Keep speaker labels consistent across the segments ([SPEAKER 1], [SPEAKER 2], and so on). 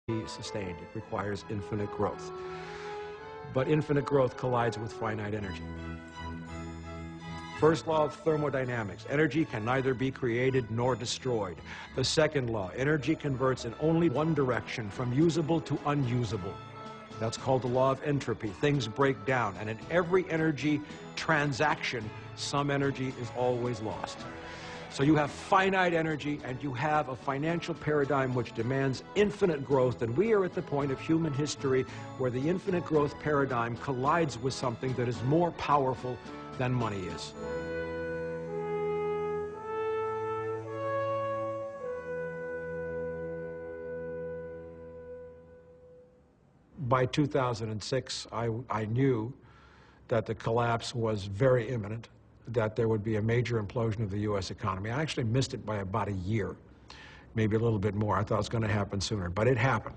[SPEAKER 1] be sustained. It requires infinite growth. But infinite growth collides with finite energy. First law of thermodynamics, energy can neither be created nor destroyed. The second law, energy converts in only one direction, from usable to unusable. That's called the law of entropy. Things break down, and in every energy transaction, some energy is always lost. So you have finite energy, and you have a financial paradigm which demands infinite growth, and we are at the point of human history where the infinite growth paradigm collides with something that is more powerful than money is. By 2006, I knew that the collapse was very imminent, that there would be a major implosion of the U.S. economy. I actually missed it by about a year, maybe a little bit more. I thought it was going to happen sooner, but it happened.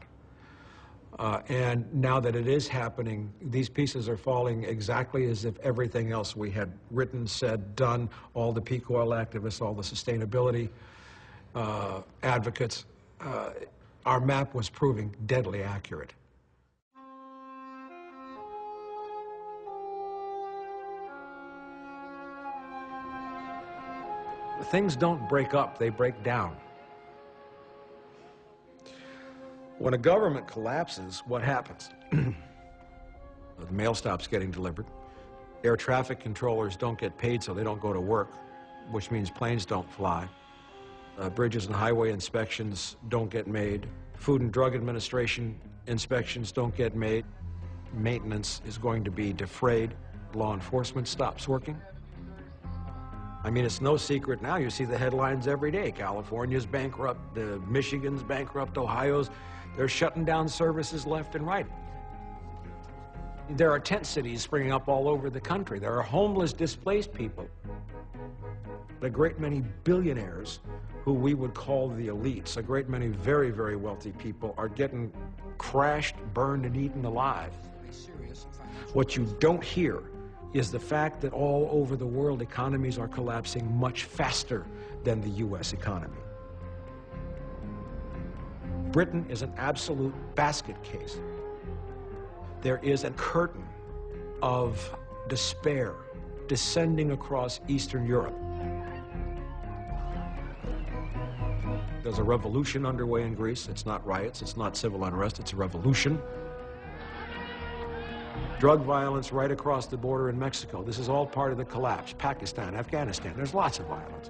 [SPEAKER 1] And now that it is happening, these pieces are falling exactly as if everything else we had written, said, done, all the peak oil activists, all the sustainability advocates, our map was proving deadly accurate. Things don't break up, they break down. When a government collapses, what happens? The mail stops getting delivered. Air traffic controllers don't get paid, so they don't go to work, which means planes don't fly. Bridges and highway inspections don't get made. Food and Drug Administration inspections don't get made. Maintenance is going to be defrayed. Law enforcement stops working. I mean, it's no secret now. You see the headlines every day. California's bankrupt, Michigan's bankrupt, Ohio's. They're shutting down services left and right. There are tent cities springing up all over the country. There are homeless, displaced people. A great many billionaires, who we would call the elites, a great many very, very wealthy people, are getting crashed, burned, and eaten alive. What you don't hear is the fact that all over the world economies are collapsing much faster than the U.S. economy. Britain is an absolute basket case. There is a curtain of despair descending across Eastern Europe. There's a revolution underway in Greece. It's not riots, it's not civil unrest, it's a revolution. Drug violence right across the border in Mexico. This is all part of the collapse. Pakistan, Afghanistan, there's lots of violence.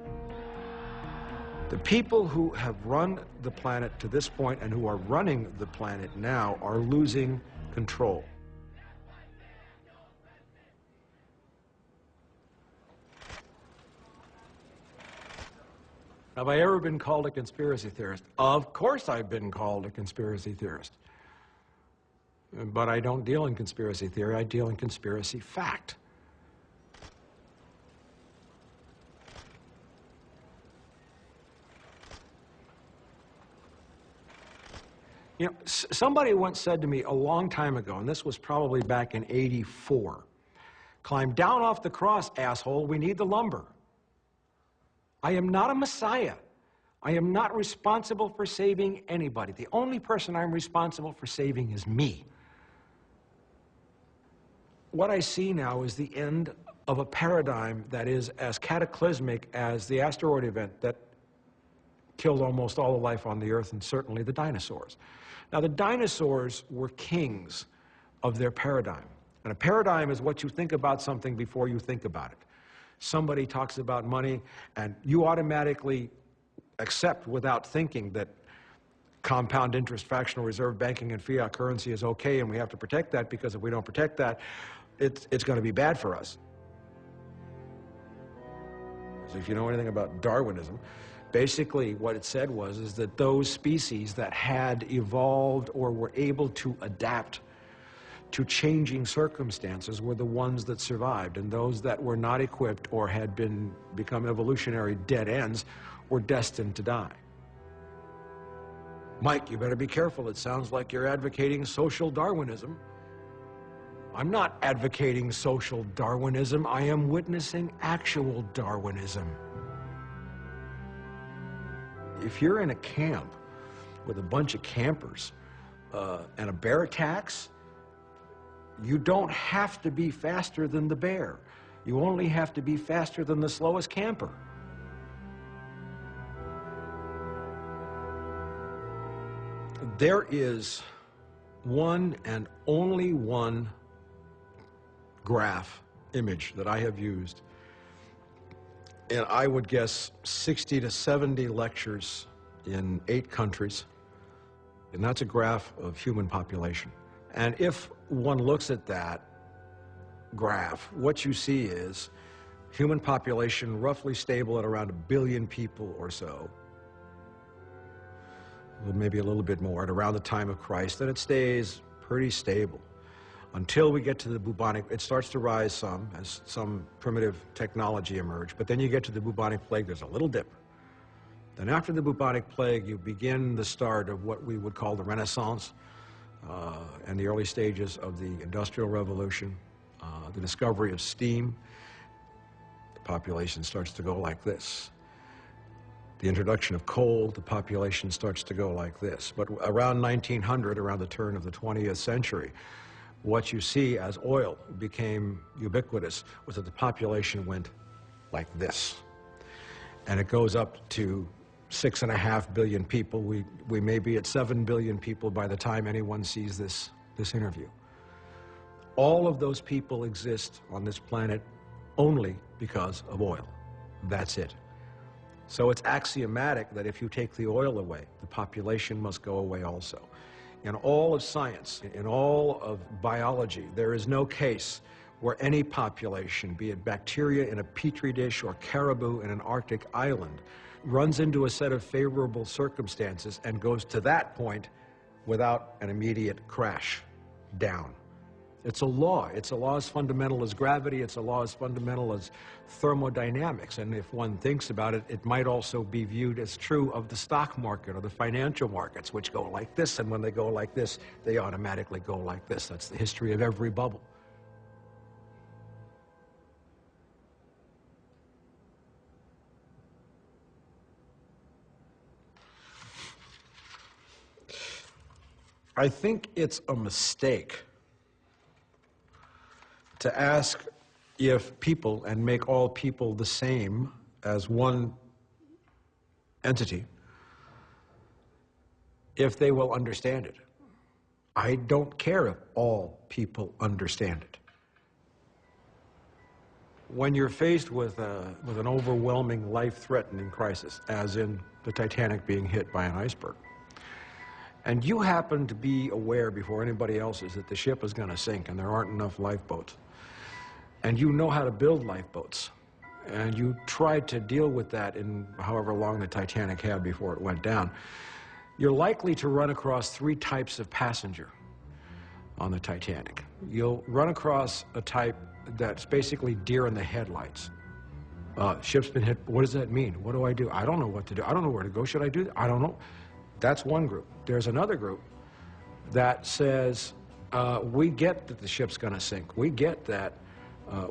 [SPEAKER 1] The people who have run the planet to this point and who are running the planet now are losing control. Have I ever been called a conspiracy theorist? Of course I've been called a conspiracy theorist. But I don't deal in conspiracy theory, I deal in conspiracy fact. You know, somebody once said to me a long time ago, and this was probably back in '84, "Climb down off the cross, asshole, we need the lumber." I am not a messiah. I am not responsible for saving anybody. The only person I'm responsible for saving is me. What I see now is the end of a paradigm that is as cataclysmic as the asteroid event that killed almost all the life on the Earth, and certainly the dinosaurs. Now, the dinosaurs were kings of their paradigm. And a paradigm is what you think about something before you think about it. Somebody talks about money, and you automatically accept without thinking that compound interest, fractional reserve banking, and fiat currency is okay, and we have to protect that, because if we don't protect that, it's going to be bad for us. So if you know anything about Darwinism, basically what it said is that those species that had evolved or were able to adapt to changing circumstances were the ones that survived, and those that were not equipped or had become evolutionary dead ends were destined to die. Mike, you better be careful. It sounds like you're advocating social Darwinism. I'm not advocating social Darwinism. I am witnessing actual Darwinism. If you're in a camp with a bunch of campers and a bear attacks, you don't have to be faster than the bear. You only have to be faster than the slowest camper. There is one and only one graph image that I have used, and I would guess 60 to 70 lectures in 8 countries, and that's a graph of human population. And if one looks at that graph, what you see is human population roughly stable at around 1 billion people or so, well, maybe a little bit more, at around the time of Christ, and it stays pretty stable until we get to the bubonic. It starts to rise some as some primitive technology emerge, but then you get to the bubonic plague, there's a little dip. Then after the bubonic plague, you begin the start of what we would call the Renaissance, and the early stages of the Industrial Revolution, the discovery of steam. The population starts to go like this. The introduction of coal, the population starts to go like this. But around 1900, around the turn of the 20th century, what you see as oil became ubiquitous was that the population went like this. And it goes up to 6.5 billion people. We may be at 7 billion people by the time anyone sees this interview. All of those people exist on this planet only because of oil. That's it. So it's axiomatic that if you take the oil away, the population must go away also. In all of science, in all of biology, there is no case where any population, be it bacteria in a petri dish or caribou in an Arctic island, runs into a set of favorable circumstances and goes to that point without an immediate crash down. It's a law. It's a law as fundamental as gravity. It's a law as fundamental as thermodynamics. And if one thinks about it, it might also be viewed as true of the stock market or the financial markets, which go like this, and when they go like this, they automatically go like this. That's the history of every bubble. I think it's a mistake to ask if people, and make all people the same as one entity, if they will understand it. I don't care if all people understand it. When you're faced with an overwhelming, life-threatening crisis, as in the Titanic being hit by an iceberg, and you happen to be aware before anybody else is that the ship is going to sink and there aren't enough lifeboats, and you know how to build lifeboats, and you tried to deal with that in however long the Titanic had before it went down, you're likely to run across 3 types of passenger on the Titanic. You'll run across a type that's basically deer in the headlights. Ship's been hit. What does that mean? What do I do? I don't know what to do. I don't know where to go. Should I do that? I don't know. That's one group. There's another group that says, we get that the ship's going to sink. We get that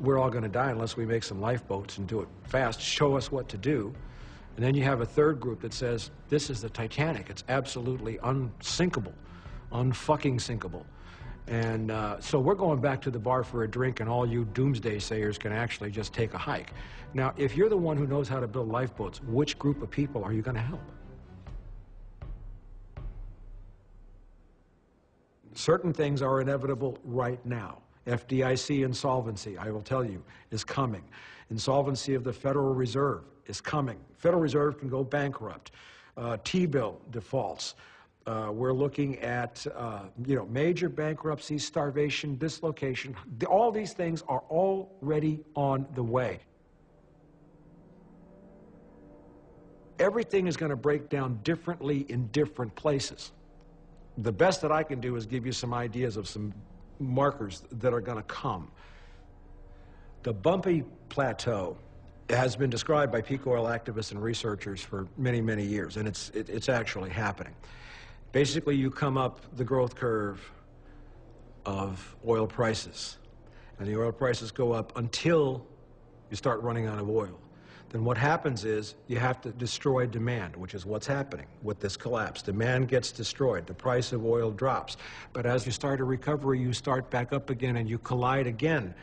[SPEAKER 1] we're all going to die unless we make some lifeboats and do it fast. Show us what to do. And then you have a third group that says, this is the Titanic. It's absolutely unsinkable, unfucking sinkable. And so we're going back to the bar for a drink, and all you doomsday sayers can actually just take a hike. Now, if you're the one who knows how to build lifeboats, which group of people are you going to help? Certain things are inevitable right now. FDIC insolvency, I will tell you, is coming. Insolvency of the Federal Reserve is coming. Federal Reserve can go bankrupt. T-bill defaults. We're looking at major bankruptcies, starvation, dislocation. All these things are already on the way. Everything is going to break down differently in different places. The best that I can do is give you some ideas of some markers that are going to come. The bumpy plateau has been described by peak oil activists and researchers for many, many years, and it's actually happening. Basically, you come up the growth curve of oil prices, and the oil prices go up until you start running out of oil. then what happens is you have to destroy demand, which is what's happening with this collapse. Demand gets destroyed. The price of oil drops. But as you start a recovery, you start back up again and you collide again